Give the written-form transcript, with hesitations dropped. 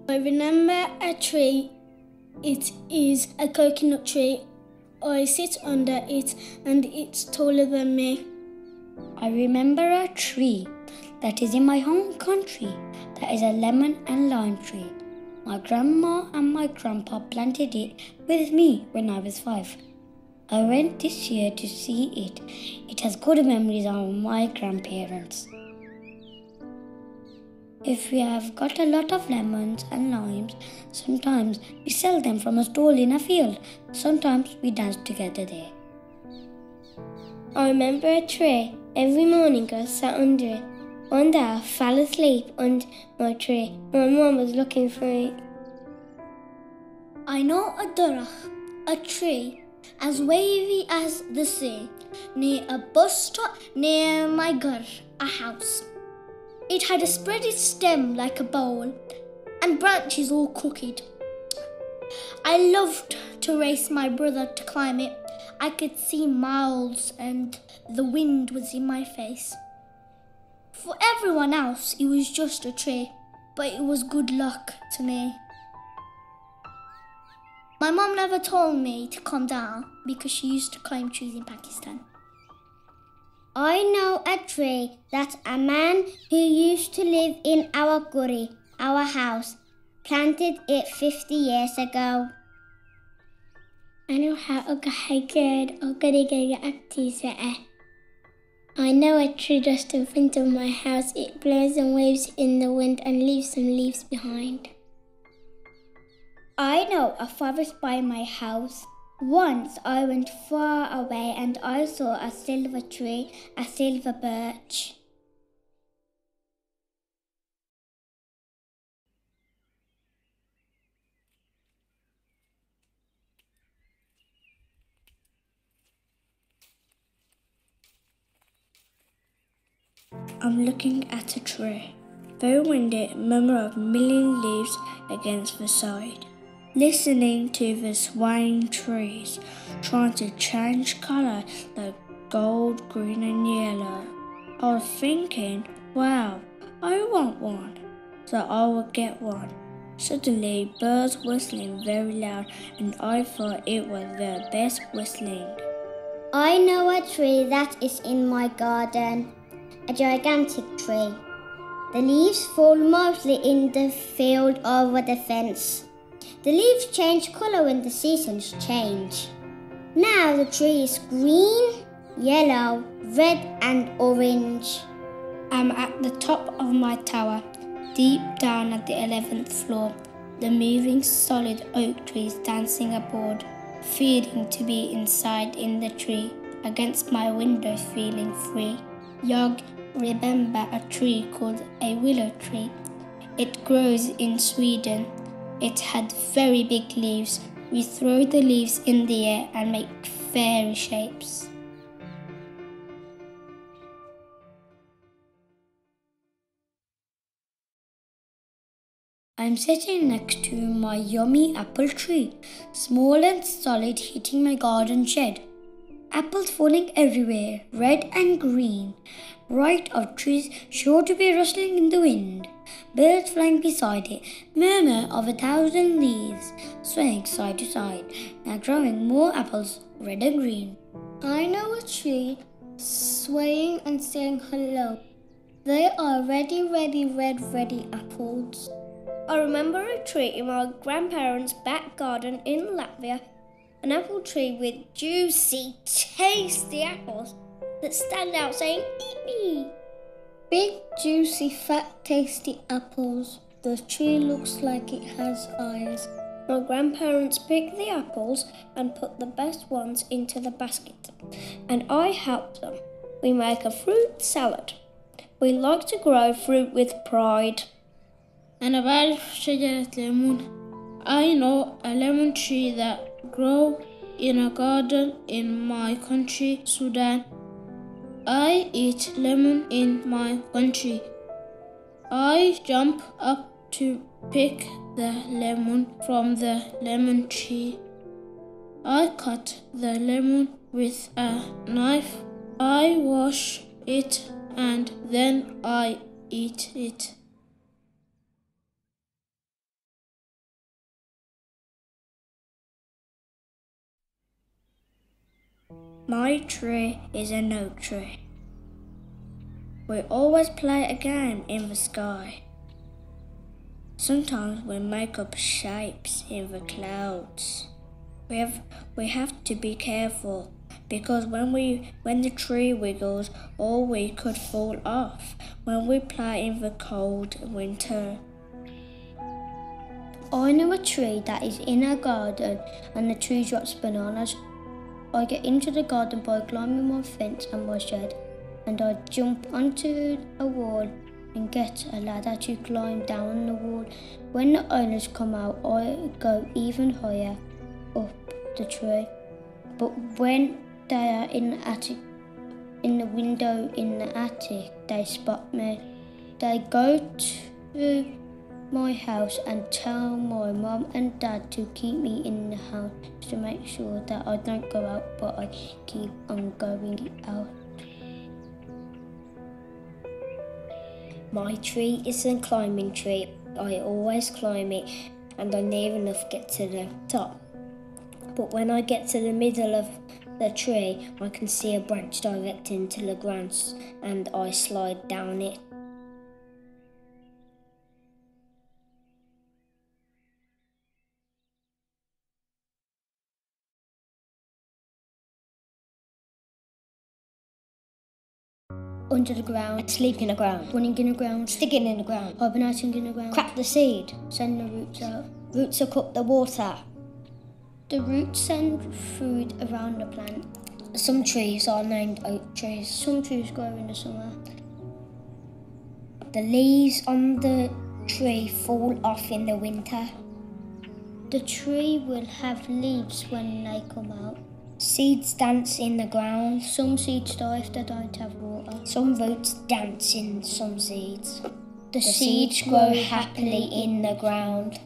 I remember a tree. It is a coconut tree. I sit under it and it's taller than me. I remember a tree that is in my home country. That is a lemon and lime tree. My grandma and my grandpa planted it with me when I was 5. I went this year to see it. It has good memories of my grandparents. If we have got a lot of lemons and limes, sometimes we sell them from a stall in a field. Sometimes we dance together there. I remember a tree. Every morning I sat under it. One day I fell asleep under my tree. My mum was looking for me. I know a durach, a tree as wavy as the sea, near a bus stop near my gur, a house. It had a spreaded stem like a bowl and branches all crooked. I loved to race my brother to climb it. I could see miles and the wind was in my face. For everyone else, it was just a tree, but it was good luck to me. My mum never told me to calm down because she used to climb trees in Pakistan. I know a tree that a man who used to live in our guri, our house, planted it 50 years ago. I know how I know a tree just in front of my house. It blows and waves in the wind and leaves some leaves behind. I know a forest by my house. Once I went far away and I saw a silver tree, a silver birch. I'm looking at a tree. Very windy, murmur of million leaves against the side. Listening to the swaying trees, trying to change colour like gold, green and yellow. I was thinking, wow, I want one, so I will get one. Suddenly, birds whistling very loud and I thought it was the best whistling. I know a tree that is in my garden, a gigantic tree. The leaves fall mostly in the field over the fence. The leaves change colour when the seasons change. Now the tree is green, yellow, red and orange. I'm at the top of my tower, deep down at the 11th floor. The moving solid oak trees dancing aboard, feeling to be inside in the tree, against my window feeling free. Jag remember a tree called a willow tree. It grows in Sweden. It had very big leaves. We throw the leaves in the air and make fairy shapes. I'm sitting next to my yummy apple tree, small and solid, hitting my garden shed. Apples falling everywhere, red and green. Right of trees sure to be rustling in the wind. Birds flying beside it, murmur of 1,000 leaves, swaying side to side, now growing more apples, red and green. I know a tree swaying and saying hello. They are ready apples. I remember a tree in my grandparents' back garden in Latvia, an apple tree with juicy, tasty apples that stand out saying, eat me. Big, juicy, fat, tasty apples. The tree looks like it has eyes. My grandparents pick the apples and put the best ones into the basket, and I help them. We make a fruit salad. We like to grow fruit with pride. أنا بعرف شجرة ليمون. I know a lemon tree that grows in a garden in my country, Sudan. I eat lemon in my country. I jump up to pick the lemon from the lemon tree. I cut the lemon with a knife. I wash it and then I eat it. My tree is an oak tree. We always play a game in the sky. Sometimes we make up shapes in the clouds. We have to be careful because when the tree wiggles, or we could fall off when we play in the cold winter. I know a tree that is in our garden and the tree drops bananas. I get into the garden by climbing my fence and my shed, and I jump onto a wall and get a ladder to climb down the wall. When the owners come out, I go even higher up the tree. But when they are in the window in the attic, they spot me. They go to my house and tell my mum and dad to keep me in the house to make sure that I don't go out, but I keep on going out. My tree is a climbing tree. I always climb it and I never enough get to the top. But when I get to the middle of the tree, I can see a branch direct into the ground and I slide down it. Under the ground, sleep in the ground, running in the ground, sticking in the ground, hibernating in the ground, crack the seed, send the roots out. Roots suck up the water. The roots send food around the plant. Some trees are named oak trees. Some trees grow in the summer. The leaves on the tree fall off in the winter. The tree will have leaves when they come out. Seeds dance in the ground. Some seeds die if they don't have water. Some roots dance in some seeds. The seeds grow happily in the ground.